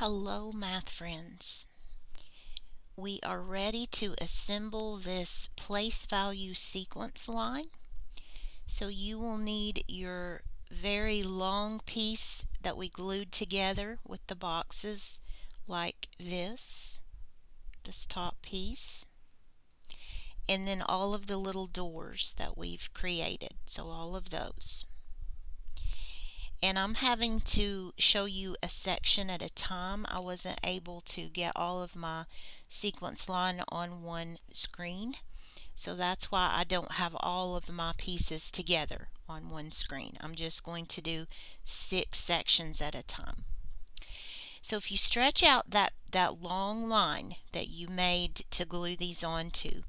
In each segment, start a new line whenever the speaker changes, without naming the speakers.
Hello, math friends. We are ready to assemble this place value sequence line. So you will need your very long piece that we glued together with the boxes like this top piece, and then all of the little doors that we've created. So all of those. And I'm having to show you a section at a time. I wasn't able to get all of my sequence line on one screen, so that's why I don't have all of my pieces together on one screen. I'm just going to do 6 sections at a time. So if you stretch out that long line that you made to glue these onto,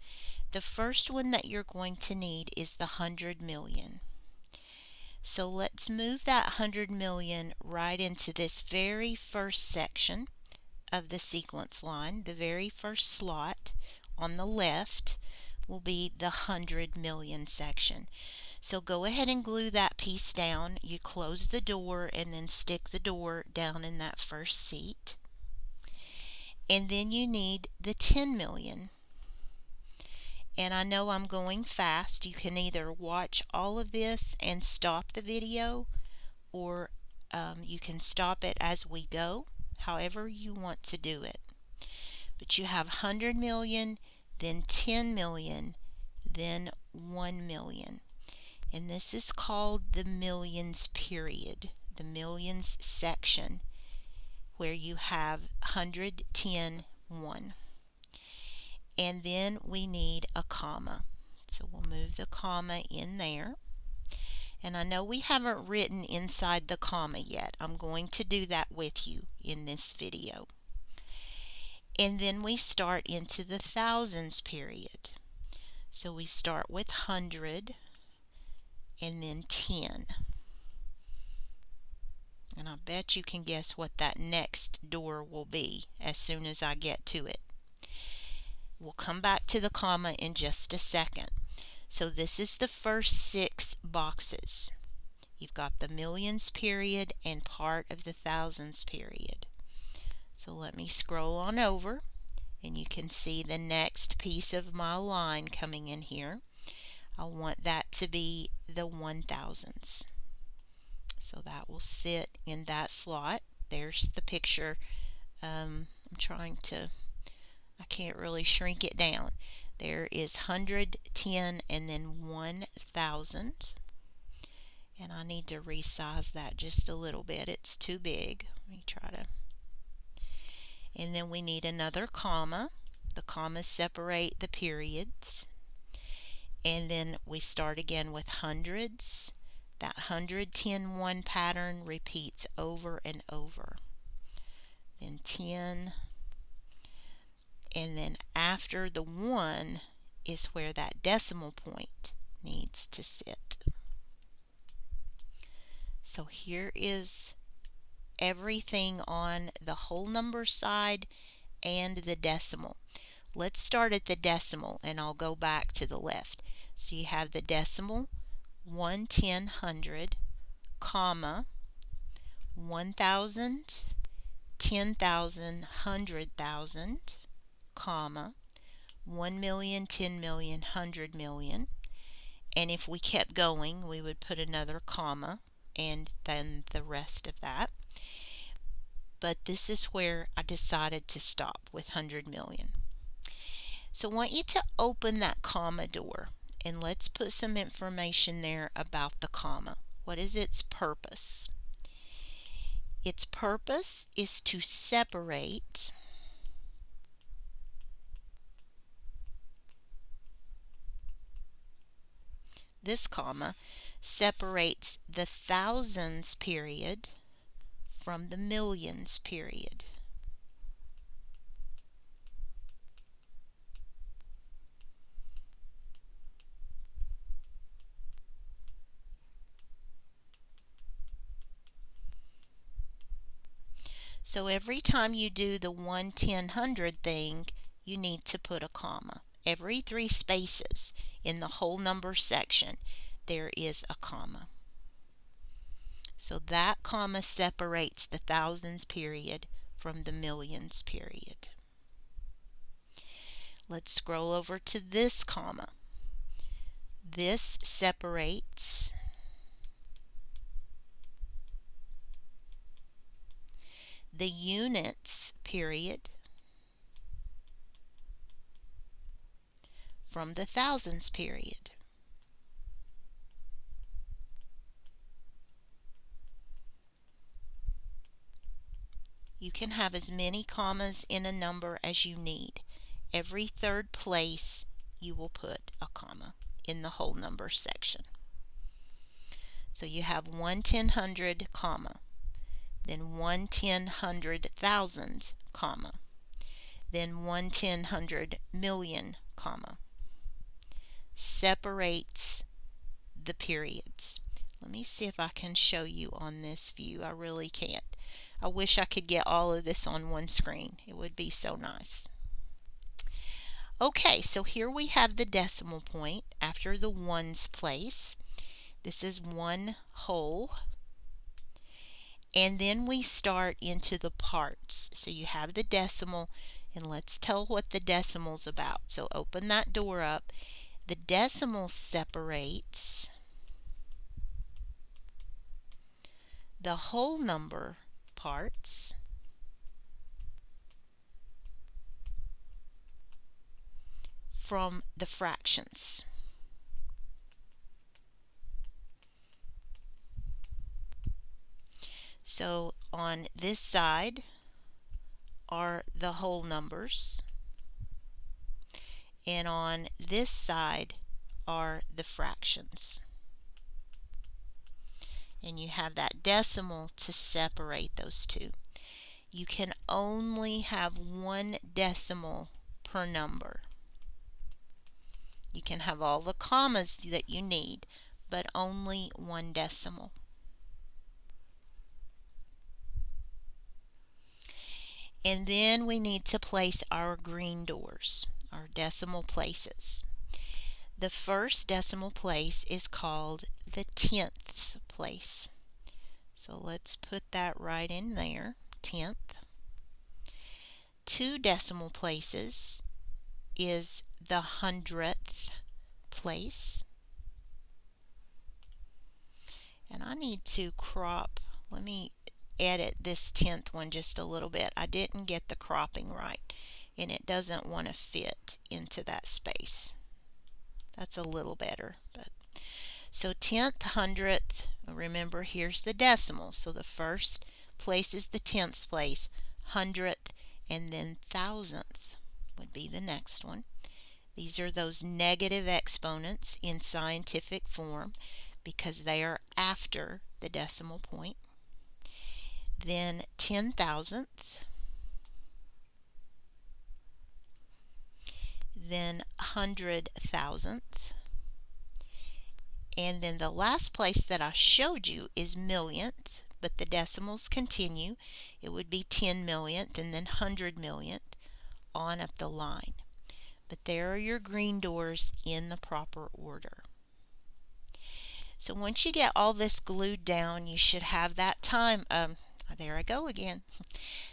the first one that you're going to need is the 100 million. So let's move that 100 million right into this very first section of the sequence line. The very first slot on the left will be the 100 million section. So go ahead and glue that piece down. You close the door and then stick the door down in that first seat. And then you need the 10 million. And I know I'm going fast. You can either watch all of this and stop the video, or you can stop it as we go, however you want to do it. But you have 100 million, then 10 million, then 1 million. And this is called the millions period, the millions section, where you have 100, 10, 1. And then we need a comma. So we'll move the comma in there. And I know we haven't written inside the comma yet. I'm going to do that with you in this video. And then we start into the thousands period. So we start with 100 and then 10. And I bet you can guess what that next door will be as soon as I get to it. We'll come back to the comma in just a second. So this is the first 6 boxes. You've got the millions period and part of the thousands period. So let me scroll on over and you can see the next piece of my line coming in here. I want that to be the 1000s. So that will sit in that slot. There's the picture. I can't really shrink it down. There is 100, 10, and then 1000. And I need to resize that just a little bit. It's too big. Let me try to. And then we need another comma. The commas separate the periods. And then we start again with hundreds. That 100, 10, 1 pattern repeats over and over. Then 10. And then after the 1 is where that decimal point needs to sit. So here is everything on the whole number side and the decimal. Let's start at the decimal and I'll go back to the left. So you have the decimal 1, 10, 100, comma, 1000, 10,000, 100,000, comma, 1 million, 10 million, 100 million. And if we kept going, we would put another comma and then the rest of that. But this is where I decided to stop with 100 million. So I want you to open that comma door and let's put some information there about the comma. What is its purpose? Its purpose is to separate this comma separates the thousands period from the millions period. So every time you do the 1, 10, 100 thing, you need to put a comma. Every 3 spaces in the whole number section, there is a comma. So that comma separates the thousands period from the millions period. Let's scroll over to this comma. This separates the units period from the thousands period. You can have as many commas in a number as you need. Every third place you will put a comma in the whole number section. So you have 1 1000, comma, then 1 10,000,000, comma, then 1 10,000,000,000, comma. Separates the periods. Let me see if I can show you on this view. I really can't. I wish I could get all of this on one screen. It would be so nice. Okay, so here we have the decimal point after the ones place. This is one whole. And then we start into the parts. So you have the decimal, and let's tell what the decimal's about. So open that door up. The decimal separates the whole number parts from the fractions. So on this side are the whole numbers, and on this side are the fractions. And you have that decimal to separate those two. You can only have one decimal per number. You can have all the commas that you need, but only one decimal. And then we need to place our green doors, our decimal places. The first decimal place is called the tenths place. So let's put that right in there, tenth. 2 decimal places is the hundredth place. And I need to crop, let me edit this 10th one just a little bit. I didn't get the cropping right, and it doesn't want to fit into that space. That's a little better. So 10th, 100th, remember here's the decimal. So the first place is the 10th place, 100th, and then 1000th would be the next one. These are those negative exponents in scientific form because they are after the decimal point. Then 10,000th, then 100,000th, and then the last place that I showed you is millionth, but the decimals continue. It would be 10 millionth and then 100 millionth on up the line. But there are your green doors in the proper order. So once you get all this glued down, you should have that time, there I go again,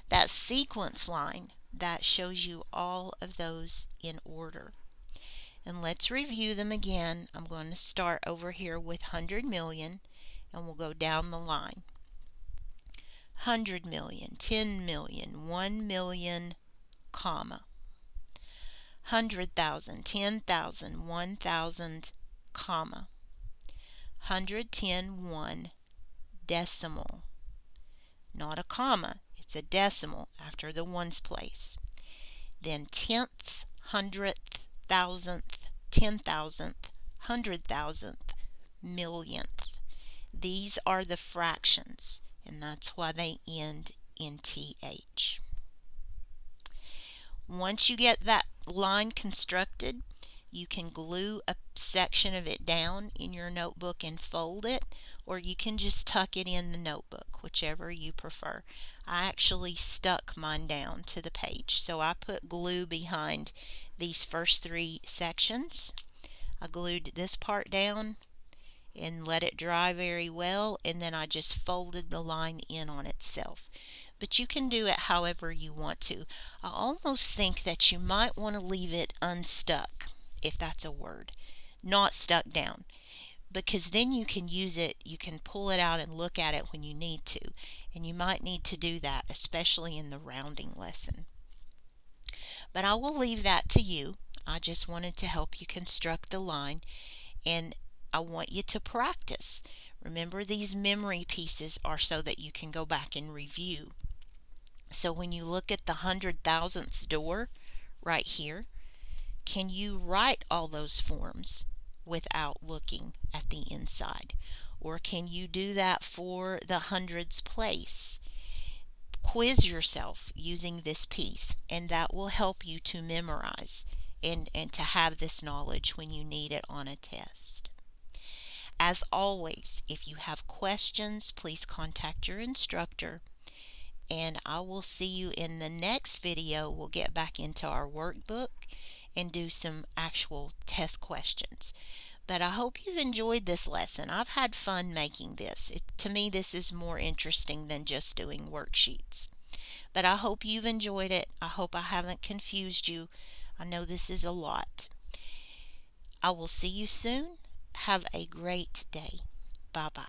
that sequence line that shows you all of those in order. And let's review them again. I'm going to start over here with 100 million, and we'll go down the line. 100 million, 10 million, 1 million, comma. 100,000, 10,000, 1,000, comma. 110, 1, decimal. Not a comma, it's a decimal after the ones place. Then tenths, hundredth, thousandth, 10,000th, 100,000th, millionth. These are the fractions, and that's why they end in TH. Once you get that line constructed, you can glue a section of it down in your notebook and fold it, or you can just tuck it in the notebook, whichever you prefer. I actually stuck mine down to the page, so I put glue behind these first 3 sections. I glued this part down and let it dry very well, and then I just folded the line in on itself. but you can do it however you want to. I almost think that you might want to leave it unstuck, if that's a word, not stuck down, because then you can use it, you can pull it out and look at it when you need to, and you might need to do that, especially in the rounding lesson. But I will leave that to you. I just wanted to help you construct the line, and I want you to practice. Remember, these memory pieces are so that you can go back and review. So when you look at the 100,000ths door right here, can you write all those forms without looking at the inside? Or can you do that for the hundreds place? Quiz yourself using this piece, and that will help you to memorize and to have this knowledge when you need it on a test. As always, if you have questions, please contact your instructor, and I will see you in the next video. We'll get back into our workbook and do some actual test questions. But I hope you've enjoyed this lesson. I've had fun making this. To me, this is more interesting than just doing worksheets. But I hope you've enjoyed it. I hope I haven't confused you. I know this is a lot. I will see you soon. Have a great day. Bye-bye.